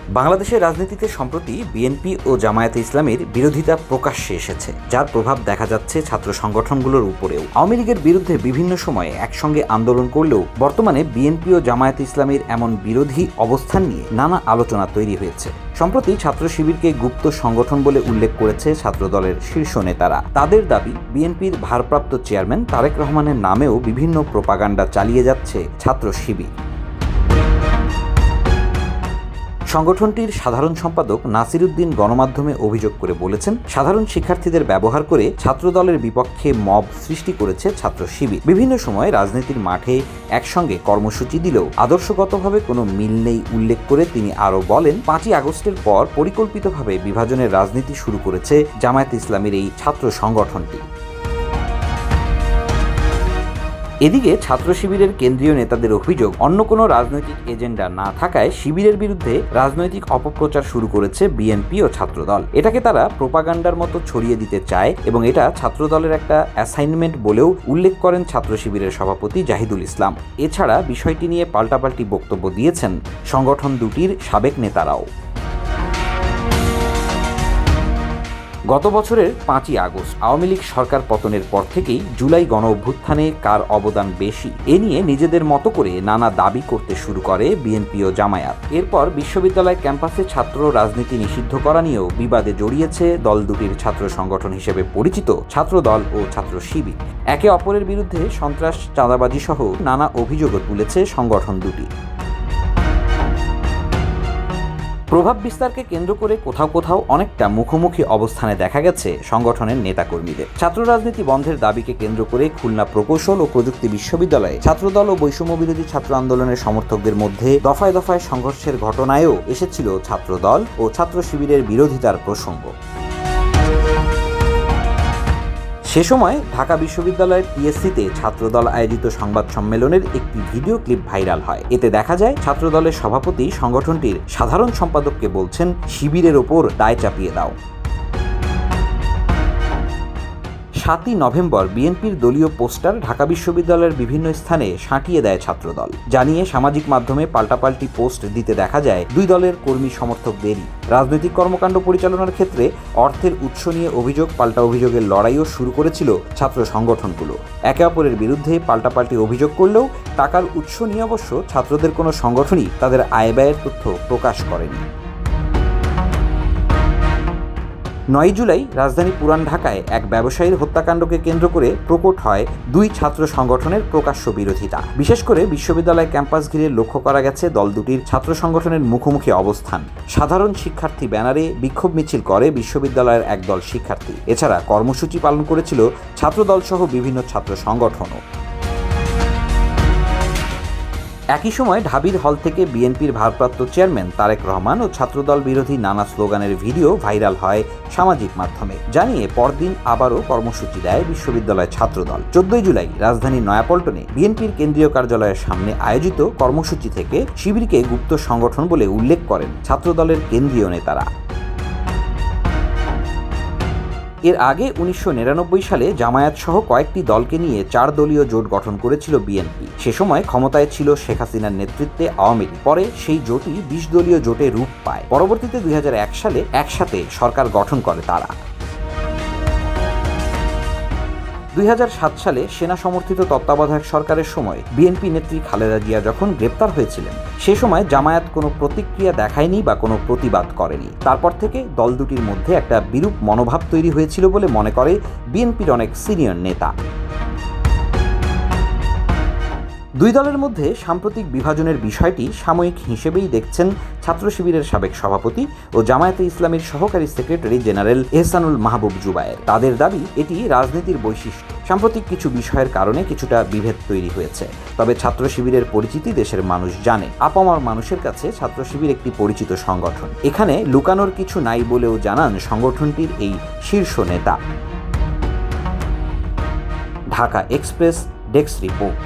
বাংলাদেশের রাজনীতিতে সম্প্রতি বিএনপি ও জামায়াতে ইসলামীর বিরোধিতা প্রকাশ্যে এসেছে, যার প্রভাব দেখা যাচ্ছে ছাত্র সংগঠনগুলোর উপরেও। আওয়ামী লীগের বিরুদ্ধে বিভিন্ন সময়ে একসঙ্গে আন্দোলন করলেও বর্তমানে বিএনপি ও জামায়াতে ইসলামীর এমন বিরোধী অবস্থান নিয়ে নানা আলোচনা তৈরি হয়েছে। সম্প্রতি ছাত্র শিবিরকে গুপ্ত সংগঠন বলে উল্লেখ করেছে ছাত্রদলের শীর্ষ নেতারা। তাদের দাবি, বিএনপির ভারপ্রাপ্ত চেয়ারম্যান তারেক রহমানের নামেও বিভিন্ন প্রোপাগান্ডা চালিয়ে যাচ্ছে ছাত্র শিবির। সংগঠনটির সাধারণ সম্পাদক নাসির উদ্দিন গণমাধ্যমে অভিযোগ করে বলেছেন, সাধারণ শিক্ষার্থীদের ব্যবহার করে ছাত্রদলের বিপক্ষে মব সৃষ্টি করেছে ছাত্র শিবির। বিভিন্ন সময় রাজনীতির মাঠে একসঙ্গে কর্মসূচি দিলেও আদর্শগতভাবে কোনো মিল নেই উল্লেখ করে তিনি আরও বলেন, 5ই আগস্টের পর পরিকল্পিতভাবে বিভাজনের রাজনীতি শুরু করেছে জামায়াতে ইসলামীর এই ছাত্র সংগঠনটি। এদিকে ছাত্র শিবিরের কেন্দ্রীয় নেতাদের অভিযোগ, অন্য কোনো রাজনৈতিক এজেন্ডা না থাকায় শিবিরের বিরুদ্ধে রাজনৈতিক অপপ্রচার শুরু করেছে বিএনপি ও ছাত্রদল। এটাকে তারা প্রোপাগান্ডার মতো ছড়িয়ে দিতে চায় এবং এটা ছাত্রদলের একটা অ্যাসাইনমেন্ট বলেও উল্লেখ করেন ছাত্র শিবিরের সভাপতি জাহিদুল ইসলাম। এছাড়া বিষয়টি নিয়ে পাল্টাপাল্টি বক্তব্য দিয়েছেন সংগঠন দুটির সাবেক নেতারাও। গত বছরের 5ই আগস্ট আওয়ামী লীগ সরকার পতনের পর থেকেই জুলাই গণ অভ্যুত্থানে কার অবদান বেশি, এ নিয়ে নিজেদের মতো করে নানা দাবি করতে শুরু করে বিএনপি ও জামায়াত। এরপর বিশ্ববিদ্যালয় ক্যাম্পাসে ছাত্র রাজনীতি নিষিদ্ধ করা নিয়েও বিবাদে জড়িয়েছে দল দুটির ছাত্র সংগঠন হিসেবে পরিচিত ছাত্রদল ও ছাত্র শিবির। একে অপরের বিরুদ্ধে সন্ত্রাস, চাঁদাবাজি সহ নানা অভিযোগও তুলেছে সংগঠন দুটি। প্রভাব বিস্তারকে কেন্দ্র করে কোথাও কোথাও অনেকটা মুখোমুখি অবস্থানে দেখা গেছে সংগঠনের নেতাকর্মীদের। ছাত্র রাজনীতি বন্ধের দাবিকে কেন্দ্র করে খুলনা প্রকৌশল ও প্রযুক্তি বিশ্ববিদ্যালয়ে ছাত্রদল ও বৈষম্য বিরোধী ছাত্র আন্দোলনের সমর্থকদের মধ্যে দফায় দফায় সংঘর্ষের ঘটনায়ও এসেছিল ছাত্রদল ও ছাত্র শিবিরের বিরোধিতার প্রসঙ্গ। সে সময় ঢাকা বিশ্ববিদ্যালয়ের টিএসসিতে ছাত্রদল আয়োজিত সংবাদ সম্মেলনের একটি ভিডিও ক্লিপ ভাইরাল হয়। এতে দেখা যায় ছাত্রদলের সভাপতি সংগঠনটির সাধারণ সম্পাদককে বলছেন, শিবিরের ওপর দায় চাপিয়ে দাও। 7ই নভেম্বর বিএনপির দলীয় পোস্টার ঢাকা বিশ্ববিদ্যালয়ের বিভিন্ন স্থানে সাঁটিয়ে দেয় ছাত্রদল। জানিয়ে সামাজিক মাধ্যমে পাল্টাপাল্টি পোস্ট দিতে দেখা যায় দুই দলের কর্মী সমর্থকদেরই। রাজনৈতিক কর্মকাণ্ড পরিচালনার ক্ষেত্রে অর্থের উৎস নিয়ে অভিযোগ পাল্টা অভিযোগের লড়াইও শুরু করেছিল ছাত্র সংগঠনগুলো। একে অপরের বিরুদ্ধে পাল্টাপাল্টি অভিযোগ করলেও টাকার উৎস নিয়ে অবশ্য ছাত্রদের কোনো সংগঠনই তাদের আয় ব্যয়ের তথ্য প্রকাশ করেনি। 9 জুলাই রাজধানী পুরান ঢাকায় এক ব্যবসায়ীর হত্যাকাণ্ডকে কেন্দ্র করে প্রকট হয় দুই ছাত্র সংগঠনের প্রকাশ্য বিরোধিতা। বিশেষ করে বিশ্ববিদ্যালয় ক্যাম্পাস ঘিরে লক্ষ্য করা গেছে দল দুটির ছাত্র সংগঠনের মুখোমুখি অবস্থান। সাধারণ শিক্ষার্থী ব্যানারে বিক্ষোভ মিছিল করে বিশ্ববিদ্যালয়ের একদল শিক্ষার্থী। এছাড়া কর্মসূচি পালন করেছিল ছাত্রদল সহ বিভিন্ন ছাত্র সংগঠনও। একই সময় ঢাবির হল থেকে বিএনপির ভারপ্রাপ্ত চেয়ারম্যান তারেক রহমান ও ছাত্রদল বিরোধী নানা স্লোগানের ভিডিও ভাইরাল হয় সামাজিক মাধ্যমে। জানিয়ে পরদিন আবারও কর্মসূচি দেয় বিশ্ববিদ্যালয় ছাত্রদল। 14 জুলাই রাজধানীর নয়াপল্টনে বিএনপির কেন্দ্রীয় কার্যালয়ের সামনে আয়োজিত কর্মসূচি থেকে শিবিরকে গুপ্ত সংগঠন বলে উল্লেখ করেন ছাত্রদলের কেন্দ্রীয় নেতারা। এর আগে 1999 সালে জামায়াত সহ কয়েকটি দলকে নিয়ে 4 দলীয় জোট গঠন করেছিল বিএনপি। সে সময় ক্ষমতায় ছিল শেখ হাসিনার নেতৃত্বে আওয়ামী লীগ। পরে সেই জোটই 20 দলীয় জোটে রূপ পায়। পরবর্তীতে 2001 সালে একসাথে সরকার গঠন করে তারা। 2007 সালে সেনা সমর্থিত তত্ত্বাবধায়ক সরকারের সময় বিএনপি নেত্রী খালেদা জিয়া যখন গ্রেপ্তার হয়েছিলেন, সে সময় জামায়াত কোনো প্রতিক্রিয়া দেখায়নি বা কোনো প্রতিবাদ করেনি। তারপর থেকে দল দুটির মধ্যে একটা বিরূপ মনোভাব তৈরি হয়েছিল বলে মনে করে বিএনপির অনেক সিনিয়র নেতা। দুই দলের মধ্যে সাম্প্রতিক বিভাজনের বিষয়টি সাময়িক হিসেবেই দেখছেন ছাত্র শিবিরের সাবেক সভাপতি ও জামায়াতে ইসলামীর সহকারী সেক্রেটারি জেনারেল এহসানুল মাহবুব জুবায়ের। তাদের দাবি, এটি রাজনীতির বৈশিষ্ট্য। সাম্প্রতিক কিছু বিষয়ের কারণে কিছুটা বিভেদ তৈরি হয়েছে। তবে ছাত্র শিবিরের পরিচিতি দেশের মানুষ জানে। আপামর মানুষের কাছে ছাত্র শিবির একটি পরিচিত সংগঠন। এখানে লুকানোর কিছু নাই বলেও জানান সংগঠনটির এই শীর্ষ নেতা। Dhaka express desk report.